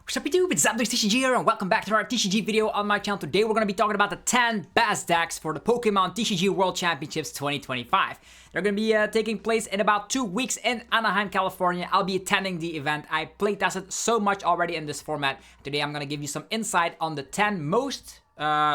What's up YouTube, it's TCG here and welcome back to another TCG video on my channel. Today we're going to be talking about the 10 best decks for the Pokémon TCG World Championships 2025. They're going to be taking place in about 2 weeks in Anaheim, California. I'll be attending the event. I playtested so much already in this format. Today I'm going to give you some insight on the 10 most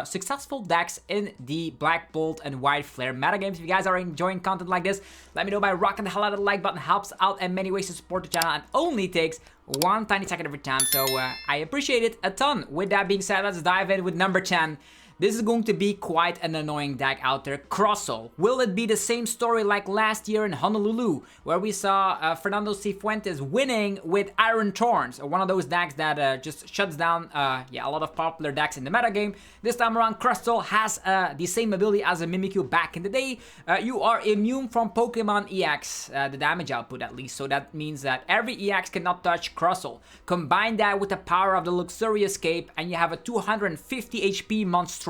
successful decks in the Black Bolt and White Flare metagames. If you guys are enjoying content like this, let me know by rocking the hell out of the like button. Helps out in many ways to support the channel and only takes 1 tiny second every time, so I appreciate it a ton. With that being said, let's dive in with number 10. This is going to be quite an annoying deck out there, Crustle. Will it be the same story like last year in Honolulu, where we saw Fernando Cifuentes winning with Iron Thorns, one of those decks that just shuts down a lot of popular decks in the metagame. This time around, Crustle has the same ability as a Mimikyu back in the day. You are immune from Pokemon EX, the damage output at least, so that means that every EX cannot touch Crustle. Combine that with the power of the Luxurious Cape, and you have a 250 HP monstrosity.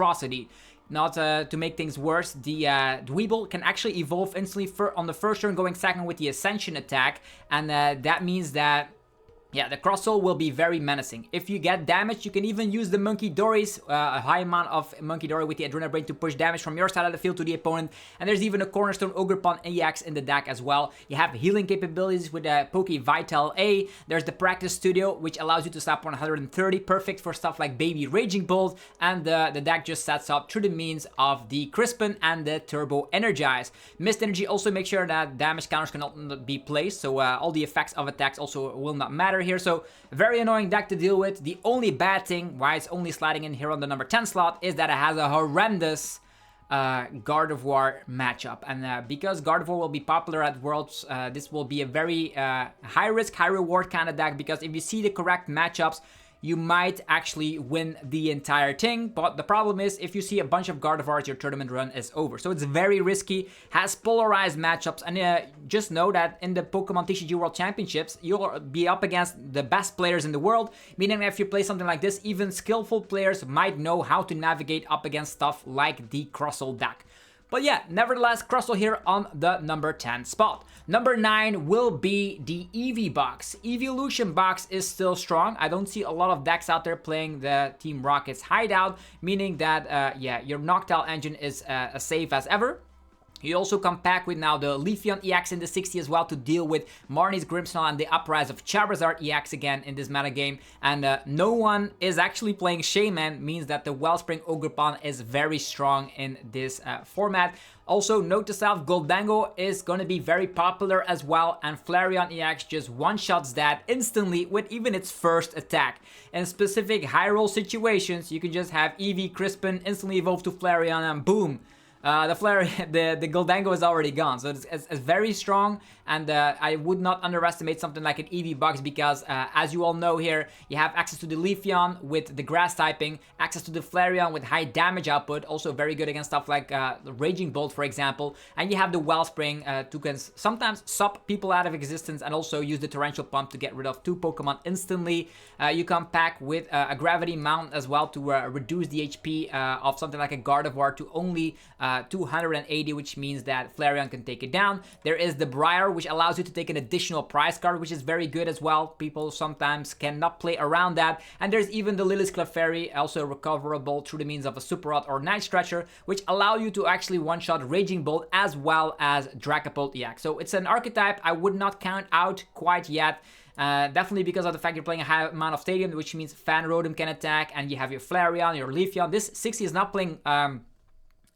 Not to make things worse, the Dweeble can actually evolve instantly on the first turn, going second with the Ascension attack, and that means that the Crustle will be very menacing. If you get damaged, you can even use the Monkey Dories, a high amount of Monkey Dory with the Adrenaline Brain to push damage from your side of the field to the opponent. And there's even a Cornerstone Ogerpon EX in the deck as well. You have healing capabilities with the Poke Vital A. There's the Practice Studio, which allows you to stop 130, perfect for stuff like Baby Raging Bolt. And the deck just sets up through the means of the Crispin and the Turbo Energize. Mist Energy also makes sure that damage counters cannot be placed, so all the effects of attacks also will not matter here. So a very annoying deck to deal with. The only bad thing why it's only sliding in here on the number 10 slot is that it has a horrendous Gardevoir matchup, and because Gardevoir will be popular at Worlds, this will be a very high risk, high reward kind of deck, because if you see the correct matchups, you might actually win the entire thing. But the problem is, if you see a bunch of Gardevoirs, your tournament run is over. So it's very risky, has polarized matchups, and just know that in the Pokemon TCG World Championships, you'll be up against the best players in the world, meaning that if you play something like this, even skillful players might know how to navigate up against stuff like the Crustle deck. But yeah, nevertheless, Crustle here on the number 10 spot. Number 9 will be the Eevee Box. Eeveelution Box is still strong. I don't see a lot of decks out there playing the Team Rocket's hideout, meaning that, your Noctowl engine is as safe as ever. You also come back with now the Leafeon EX in the 60 as well to deal with Marnie's Grimmsnarl and the uprise of Charizard EX again in this metagame. And no one is actually playing Shayman, means that the Wellspring Ogerpon is very strong in this format. Also, note to self, Gholdengo is going to be very popular as well, and Flareon EX just one-shots that instantly with even its first attack. In specific high roll situations, you can just have Eevee Crispin instantly evolve to Flareon and boom. The Gholdengo is already gone, so it's very strong, and I would not underestimate something like an Eevee Box, because as you all know here, you have access to the Leafeon with the grass typing, access to the Flareon with high damage output, also very good against stuff like the Raging Bolt, for example, and you have the Wellspring to sometimes sup people out of existence and also use the Torrential Pump to get rid of 2 Pokemon instantly. You come back with a Gravity Mount as well to reduce the HP of something like a Gardevoir to only 280, which means that Flareon can take it down. There is the Briar, which allows you to take an additional prize card, which is very good as well. People sometimes cannot play around that. And there's even the Lily's Clefairy, also recoverable through the means of a Super Rod or Night Stretcher, which allow you to actually one-shot Raging Bolt as well as Dragapult EX. So it's an archetype I would not count out quite yet. Definitely because of the fact you're playing a high amount of Stadium, which means Fan Rotom can attack, and you have your Flareon, your Leafeon. This 60 is not playing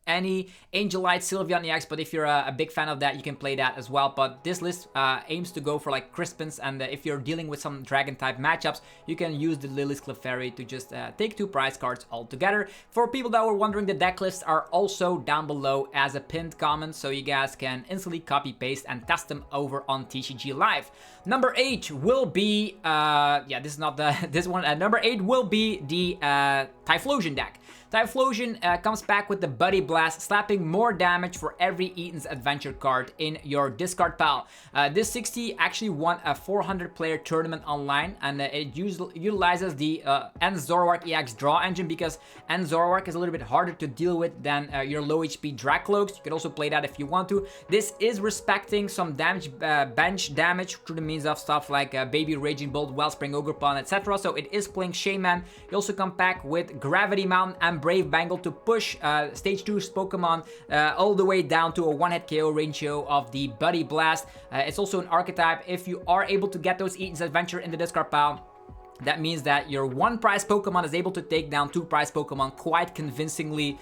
any Angelite, Sylveon EX, but if you're a big fan of that, you can play that as well. But this list aims to go for like Crispins, and if you're dealing with some Dragon type matchups, you can use the Lily's Clefairy to just take 2 prize cards altogether. For people that were wondering, the deck lists are also down below as a pinned comment, so you guys can instantly copy paste and test them over on TCG Live. Number 8 will be this is not the this one. Number 8 will be the Typhlosion deck. Typhlosion comes back with the Buddy Blast, slapping more damage for every Eaton's Adventure card in your discard pile. This 60 actually won a 400-player tournament online, and it utilizes the N Zoroark EX draw engine because N Zoroark is a little bit harder to deal with than your low HP Dracloaks. You can also play that if you want to. This is respecting some damage, bench damage through the means of stuff like Baby Raging Bolt, Wellspring, Ogerpon, etc. So it is playing Shaman. You also come back with Gravity Mountain and Brave Bangle to push Stage 2's Pokemon all the way down to a one-hit KO ratio of the Buddy Blast. It's also an archetype. If you are able to get those Eaton's Adventure in the discard pile, that means that your one prize Pokemon is able to take down two prize Pokemon quite convincingly.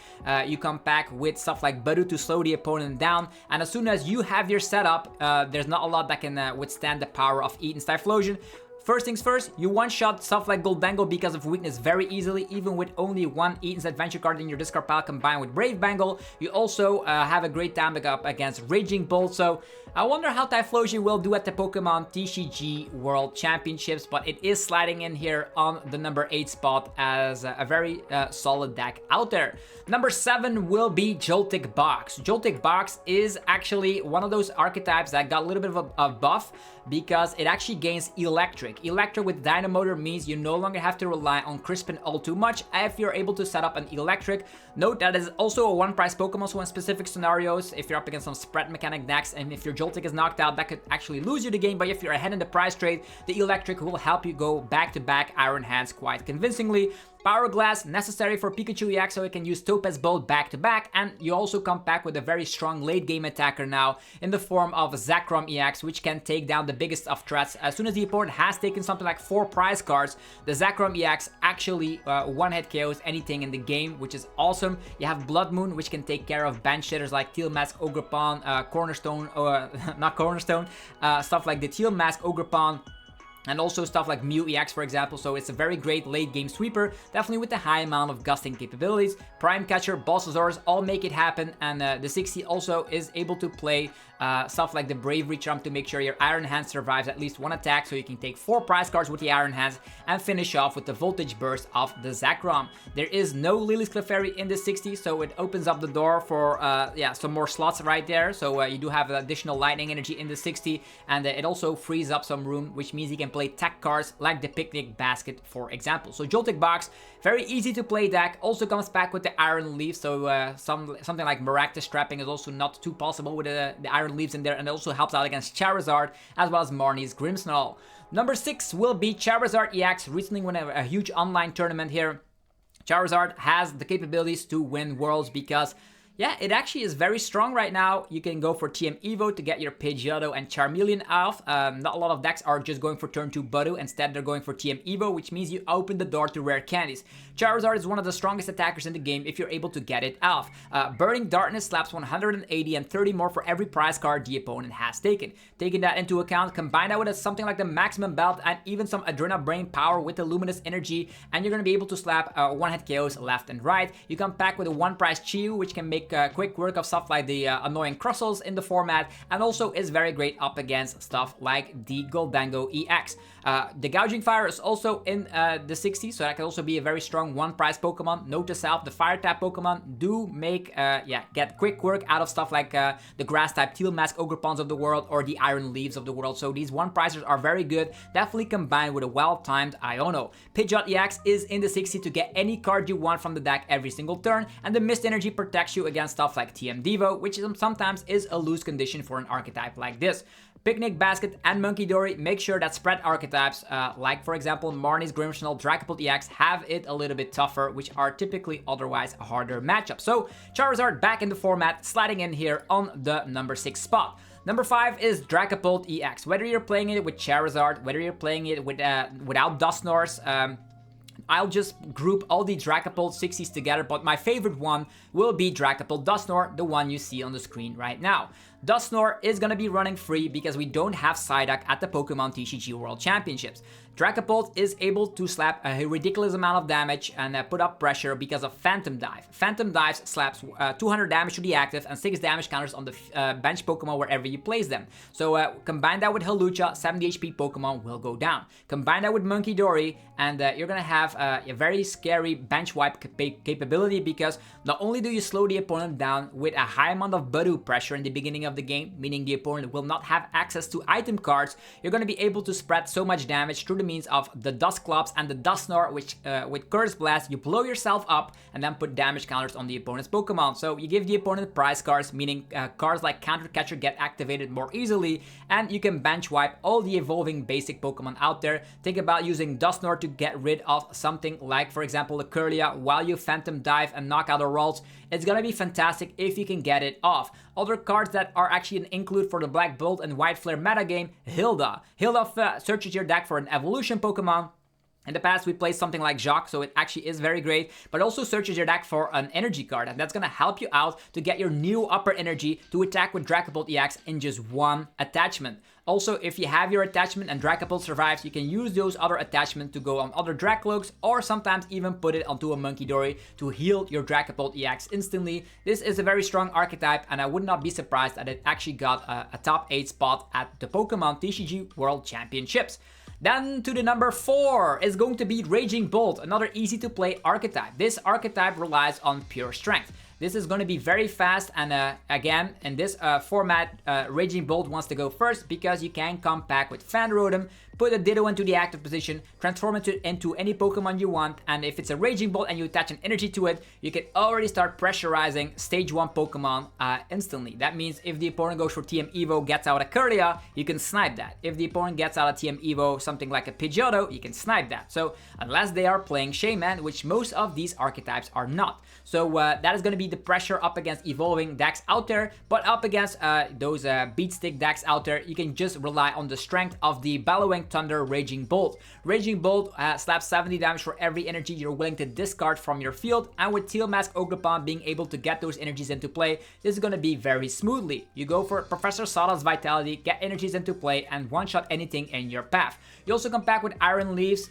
You come back with stuff like Budu to slow the opponent down, and as soon as you have your setup, there's not a lot that can withstand the power of Eaton's Typhlosion. First things first, you one-shot stuff like Gholdengo because of weakness very easily, even with only one Eaton's Adventure card in your discard pile combined with Brave Bangle. You also have a great damage up against Raging Bolt, so I wonder how Typhlosion will do at the Pokémon TCG World Championships, but it is sliding in here on the number 8 spot as a very solid deck out there. Number 7 will be Joltik Box. Joltik Box is actually one of those archetypes that got a little bit of a buff because it actually gains Eelektrik. Eelektrik with Dynamotor means you no longer have to rely on Crispin all too much if you're able to set up an Eelektrik. Note that is also a one-price Pokemon, so in specific scenarios, if you're up against some spread mechanic decks and if your Joltik is knocked out, that could actually lose you the game, but if you're ahead in the price trade, the Eelektrik will help you go back-to-back Iron Hands quite convincingly. Power Glass, necessary for Pikachu EX so it can use Topaz Bolt back-to-back, and you also come back with a very strong late-game attacker now in the form of Zekrom EX, which can take down the biggest of threats. As soon as the opponent has taken something like 4 prize cards, the Zekrom EX actually one-hit KOs anything in the game, which is awesome. You have Blood Moon, which can take care of bench hitters like Teal Mask, Ogerpon, Cornerstone, not Cornerstone, stuff like the Teal Mask, Ogerpon, and also stuff like Mew EX, for example, so it's a very great late-game sweeper, definitely with a high amount of gusting capabilities. Prime Catcher, Bulbasaurus all make it happen, and the 60 also is able to play stuff like the Bravery Trump to make sure your Iron Hand survives at least one attack, so you can take 4 prize cards with the Iron Hands and finish off with the Voltage Burst of the Zekrom. There is no Lily's Clefairy in the 60, so it opens up the door for some more slots right there, so you do have additional lightning energy in the 60, and it also frees up some room, which means you can play tech cards like the Picnic Basket, for example. So Joltik Box, very easy to play deck, also comes back with the Iron Leaf, so something like Maractus Trapping is also not too possible with the Iron Leaves in there, and it also helps out against Charizard as well as Marnie's Grimmsnarl. Number 6 will be Charizard EX, recently won a huge online tournament here. Charizard has the capabilities to win Worlds because yeah, it actually is very strong right now. You can go for TM Evo to get your Pidgeotto and Charmeleon off. Not a lot of decks are just going for turn 2 Budu. Instead, they're going for TM Evo, which means you open the door to rare candies. Charizard is one of the strongest attackers in the game if you're able to get it off. Burning Darkness slaps 180 and 30 more for every prize card the opponent has taken. Taking that into account, combine that with something like the Maximum Belt and even some Adrena Brain power with the Luminous Energy, and you're going to be able to slap one-hit KOs left and right. You come back with a one-prize Chiyu, which can make quick work of stuff like the annoying Crustles in the format, and also is very great up against stuff like the Gholdengo EX. The Gouging Fire is also in the 60, so that can also be a very strong one-prize Pokemon. Note to self, the Fire-type Pokemon do make, get quick work out of stuff like the Grass-type Teal Mask Ogerpons of the world or the Iron Leaves of the world, so these one-prizers are very good, definitely combined with a well-timed Iono. Pidgeot EX is in the 60 to get any card you want from the deck every single turn, and the Mist Energy protects you against stuff like TM Devo, which sometimes is a loose condition for an archetype like this. Picnic Basket and Monkey Dory make sure that spread archetypes, like for example Marnie's Grimmsnarl, Dragapult EX, have it a little bit tougher, which are typically otherwise a harder matchup. So Charizard back in the format, sliding in here on the number 6 spot. Number 5 is Dragapult EX. Whether you're playing it with Charizard, whether you're playing it with without Dusknoirs, I'll just group all the Dragapult 60s together, but my favorite one will be Dragapult Dusknoir, the one you see on the screen right now. Dusknoir is gonna be running free because we don't have Psyduck at the Pokémon TCG World Championships. Dragapult is able to slap a ridiculous amount of damage and put up pressure because of Phantom Dive. Phantom Dive slaps 200 damage to the active and 6 damage counters on the bench Pokemon wherever you place them. So combine that with Hawlucha, 70 HP Pokemon will go down. Combine that with Munkidori and you're gonna have a very scary bench wipe capability because not only do you slow the opponent down with a high amount of Budu pressure in the beginning of the game, meaning the opponent will not have access to item cards, you're gonna be able to spread so much damage through the means of the Dusclops and the Dusknoir, which with Curse Blast you blow yourself up and then put damage counters on the opponent's Pokemon. So you give the opponent prize cards, meaning cards like Counter Catcher get activated more easily, and you can bench wipe all the evolving basic Pokemon out there. Think about using Dusknoir to get rid of something like, for example, the Curlia while you Phantom Dive and knock out a Ralts. It's gonna be fantastic if you can get it off. Other cards that are actually an include for the Black Bolt and White Flare metagame, Hilda. Hilda searches your deck for an evolution Pokemon. In the past, we played something like Jacques, so it actually is very great, but also searches your deck for an energy card, and that's gonna help you out to get your new upper energy to attack with Dragapult EX in just one attachment. Also, if you have your attachment and Dragapult survives, you can use those other attachments to go on other Dracloaks, or sometimes even put it onto a Munkidori to heal your Dragapult EX instantly. This is a very strong archetype, and I would not be surprised that it actually got a top 8 spot at the Pokémon TCG World Championships. Then to the number 4 is going to be Raging Bolt, another easy to play archetype. This archetype relies on pure strength. This is going to be very fast, and again, in this format, Raging Bolt wants to go first because you can come back with Fan Rotom, put a Ditto into the active position, transform it into any Pokemon you want, and if it's a Raging Bolt and you attach an energy to it, you can already start pressurizing Stage 1 Pokemon instantly. That means if the opponent goes for TM Evo, gets out a Curlia, you can snipe that. If the opponent gets out a TM Evo, something like a Pidgeotto, you can snipe that. So unless they are playing Shayman, which most of these archetypes are not. So that is going to be the pressure up against evolving decks out there, but up against those beat stick decks out there, you can just rely on the strength of the Bellowing Thunder Raging Bolt. Raging Bolt slaps 70 damage for every energy you're willing to discard from your field, and with Teal Mask Ogerpon being able to get those energies into play, this is going to be very smoothly. You go for Professor Sawdust Vitality, get energies into play, and one-shot anything in your path. You also come back with Iron Leaves.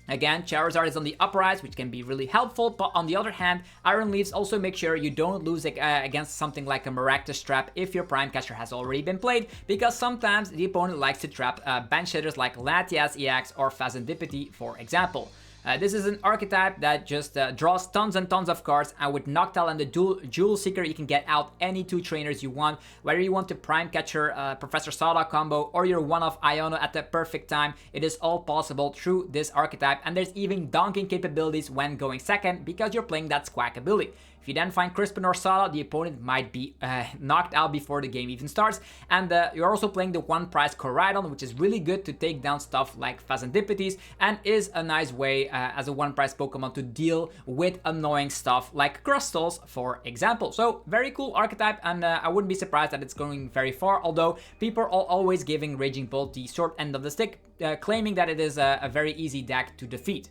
Again, Charizard is on the uprise, which can be really helpful, but on the other hand, Iron Leaves also make sure you don't lose against something like a Maractus Trap if your Prime Catcher has already been played, because sometimes the opponent likes to trap bench hitters like Latias EX or Fazandipity, for example. This is an archetype that just draws tons and tons of cards, and with Noctowl and the Jewel Seeker, you can get out any 2 trainers you want, whether you want to Prime Catcher Professor Sawdust combo or you're one of Iono at the perfect time. It is all possible through this archetype, and there's even donking capabilities when going second because you're playing that Squawk ability. If you then find Crispin or Sada, the opponent might be knocked out before the game even starts. And you're also playing the one prize Koraidon, which is really good to take down stuff like Fazendipities, and is a nice way as a one prize Pokemon to deal with annoying stuff like Crustles, for example. So very cool archetype, and I wouldn't be surprised that it's going very far, although people are always giving Raging Bolt the short end of the stick, claiming that it is a very easy deck to defeat.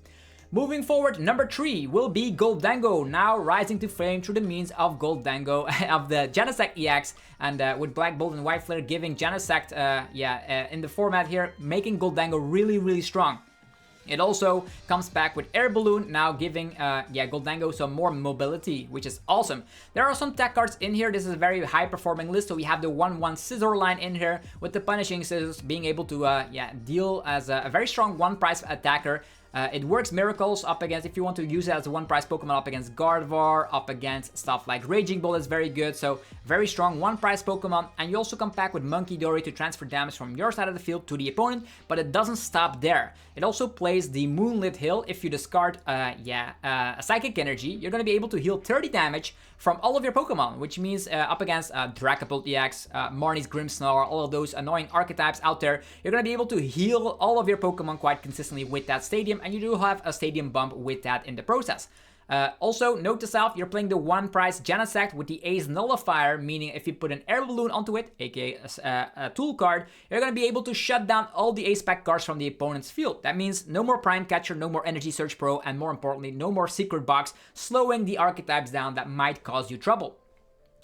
Moving forward, number 3 will be Gholdengo, now rising to fame through the means of Gholdengo, of the Genesect EX, and with Black Bolt and White Flare giving Genesect, in the format here, making Gholdengo really, really strong. It also comes back with Air Balloon, now giving Gholdengo some more mobility, which is awesome. There are some tech cards in here. This is a very high performing list, so we have the 1/1 Scissor line in here, with the Punishing Scissors being able to deal as a very strong one price attacker. It works miracles up against, if you want to use it as a one price Pokemon, up against Gardevoir, up against stuff like Raging Bull is very good, so very strong one price Pokemon. And you also come back with Munkidori to transfer damage from your side of the field to the opponent, but it doesn't stop there. It also plays the Moonlit Hill. If you discard a Psychic Energy, you're going to be able to heal 30 damage from all of your Pokemon, which means up against Dragapult EX, Marnie's Grimmsnarl, all of those annoying archetypes out there, you're going to be able to heal all of your Pokemon quite consistently with that Stadium, and you do have a Stadium bump with that in the process. Also, note to self, you're playing the one price Genesect with the Ace Nullifier, meaning if you put an Air Balloon onto it, aka a tool card, you're going to be able to shut down all the Ace Pack cards from the opponent's field. That means no more Prime Catcher, no more Energy Search Pro, and more importantly, no more Secret Box, slowing the archetypes down that might cause you trouble.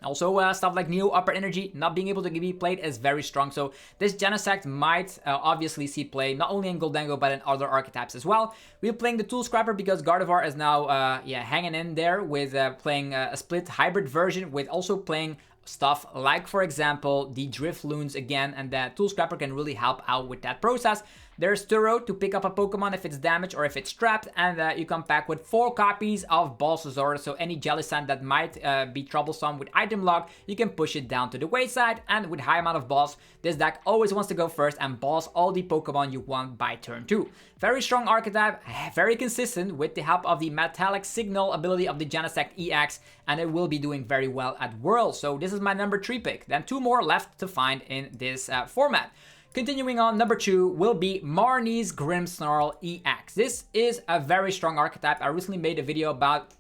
Also, stuff like Neo Upper Energy not being able to be played is very strong. So this Genesect might obviously see play not only in Gholdengo but in other archetypes as well. We're playing the Tool Scrapper because Gardevoir is now hanging in there with playing a split hybrid version with also playing stuff like, for example, the Drifloons again, and that Tool Scrapper can really help out with that process. There's Turo to pick up a Pokemon if it's damaged or if it's trapped, and you come back with 4 copies of Bulbasaur, so any Jellicent that might be troublesome with item lock, you can push it down to the wayside, and with high amount of balls, this deck always wants to go first and balls all the Pokemon you want by turn 2. Very strong archetype, very consistent with the help of the Metallic Signal ability of the Genesect EX, and it will be doing very well at Worlds, so this is my number 3 pick. Then 2 more left to find in this format. Continuing on, number 2 will be Marnie's Grimmsnarl EX. This is a very strong archetype. I recently made a video about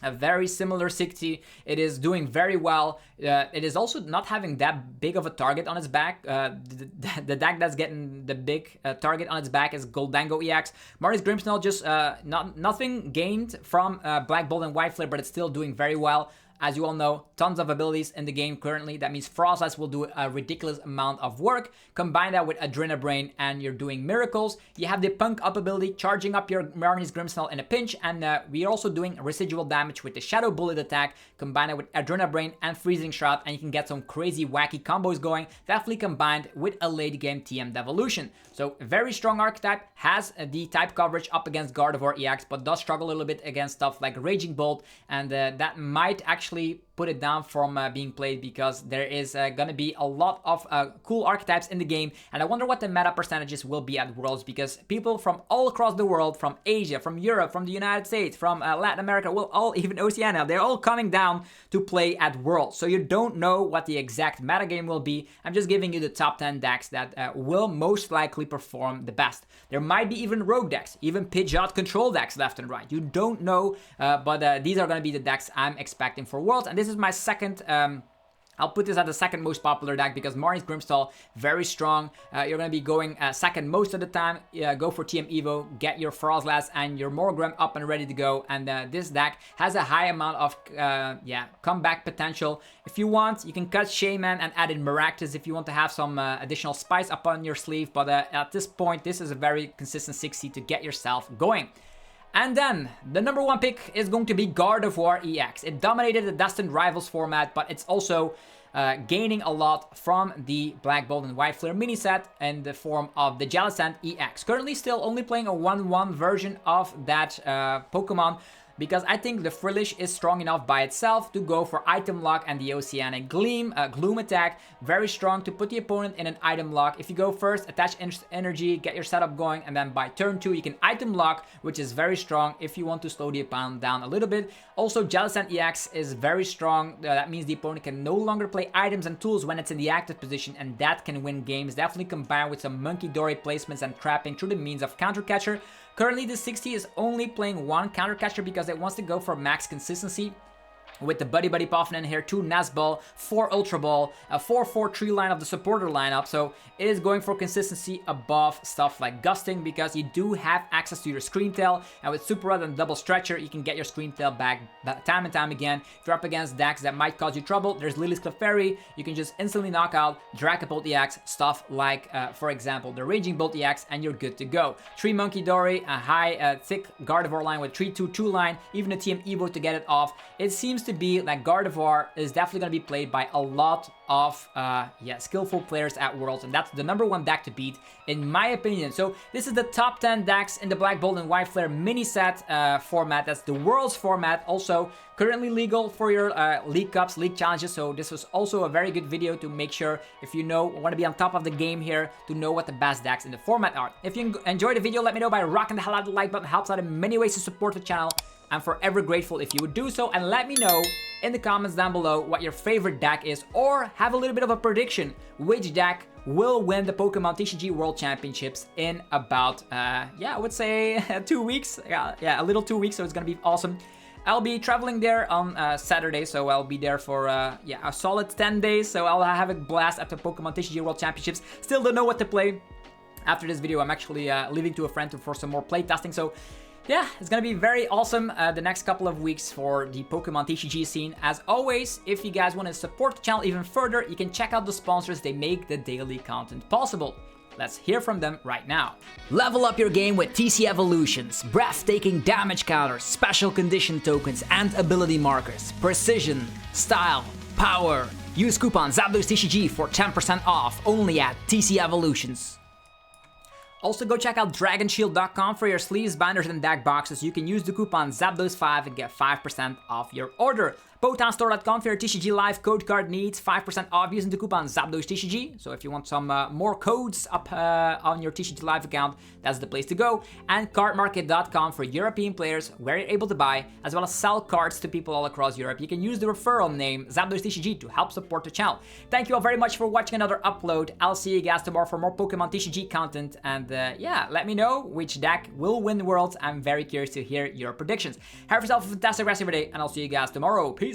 a very similar 60. It is doing very well. It is also not having that big of a target on its back. The deck that's getting the big target on its back is Gholdengo EX. Marnie's Grimmsnarl just nothing gained from Black Bolt and White Flare, but it's still doing very well. As you all know, tons of abilities in the game currently. That means Frostlass will do a ridiculous amount of work. Combine that with Adrenabrain and you're doing miracles. You have the Punk Up ability, charging up your Marnie's Grimmsnarl in a pinch. And we are also doing residual damage with the Shadow Bullet attack. Combine it with Adrenabrain and Freezing Shroud. And you can get some crazy wacky combos going. Definitely combined with a late game TM Devolution. So very strong archetype. Has the type coverage up against Gardevoir EX. But does struggle a little bit against stuff like Raging Bolt. And that might actually put it down from being played because there is gonna be a lot of cool archetypes in the game, and I wonder what the meta percentages will be at Worlds, because people from all across the world, from Asia, from Europe, from the United States, from Latin America, even Oceania, they're all coming down to play at Worlds. So you don't know what the exact meta game will be. I'm just giving you the top 10 decks that will most likely perform the best. There might be even rogue decks, even Pidgeot control decks left and right. You don't know, but these are going to be the decks I'm expecting for Worlds, and this is my second. I'll put this at the second most popular deck because Marnie's Grimmsnarl, very strong. You're going to be going second most of the time. Go for TM Evo, get your Frostlass and your Morgrem up and ready to go. And this deck has a high amount of comeback potential. If you want, you can cut Shaman and add in Maractus if you want to have some additional spice up on your sleeve. But at this point, this is a very consistent 60 to get yourself going. And then, the number 1 pick is going to be Gardevoir EX. It dominated the Destined Rivals format, but it's also gaining a lot from the Black Bolt and White Flare mini set in the form of the Jellicent EX. Currently still only playing a 1-1 version of that Pokemon, because I think the Frillish is strong enough by itself to go for item lock and the Oceanic Gloom attack. Very strong to put the opponent in an item lock. If you go first, attach energy, get your setup going, and then by turn 2 you can item lock, which is very strong if you want to slow the opponent down a little bit. Also, Jellicent EX is very strong. That means the opponent can no longer play items and tools when it's in the active position, and that can win games. Definitely combined with some Monkey Dory placements and trapping through the means of Counter Catcher. Currently, the 60 is only playing 1 Counter Catcher because it wants to go for max consistency. With the Buddy Buddy Puffin in here, 2 Nest Ball, 4 Ultra Ball, a 4-4-3 line of the supporter lineup. So it is going for consistency above stuff like Gusting because you do have access to your Screen Tail. And with Super Rod and Double Stretcher, you can get your Screen Tail back time and time again. If you're up against decks that might cause you trouble, there's Lily's Clefairy. You can just instantly knock out Dragapult EX, stuff like, for example, the Raging Bolt EX, and you're good to go. 3 Monkey Dory, a high, thick Gardevoir line with 3-2-2 line, even a TM Evo to get it off. It seems to be like Gardevoir is definitely going to be played by a lot of skillful players at Worlds, and that's the number 1 deck to beat in my opinion. So this is the top 10 decks in the Black Bolt and White Flare mini set format. That's the Worlds format, also currently legal for your League Cups, League Challenges. So this was also a very good video to make sure, if you want to be on top of the game here, to know what the best decks in the format are. If you enjoyed the video, let me know by rocking the hell out of the like button. It helps out in many ways to support the channel. I'm forever grateful if you would do so, and let me know in the comments down below what your favorite deck is, or have a little bit of a prediction which deck will win the Pokemon TCG World Championships in about, I would say 2 weeks. Yeah, a little 2 weeks, so it's gonna be awesome. I'll be traveling there on Saturday, so I'll be there for a solid 10 days, so I'll have a blast at the Pokemon TCG World Championships. Still don't know what to play. After this video, I'm actually leaving to a friend for some more play testing, so yeah, it's gonna be very awesome the next couple of weeks for the Pokemon TCG scene. As always, if you guys want to support the channel even further, you can check out the sponsors. They make the daily content possible. Let's hear from them right now. Level up your game with TC Evolutions. Breathtaking damage counters, special condition tokens, and ability markers. Precision, style, power. Use coupon ZapdosTCG for 10% off only at TC Evolutions. Also, go check out DragonShield.com for your sleeves, binders, and deck boxes. You can use the coupon ZAPDOS5 and get 5% off your order. PotanStore.com for your TCG Live code card needs, 5% off using the coupon ZAPDOSTCG. So if you want some more codes up on your TCG Live account, that's the place to go. And Cardmarket.com for European players, where you're able to buy as well as sell cards to people all across Europe. You can use the referral name ZAPDOSTCG to help support the channel. Thank you all very much for watching another upload. I'll see you guys tomorrow for more Pokemon TCG content. And yeah, let me know which deck will win the Worlds. I'm very curious to hear your predictions. Have yourself a fantastic rest of your day, and I'll see you guys tomorrow. Peace.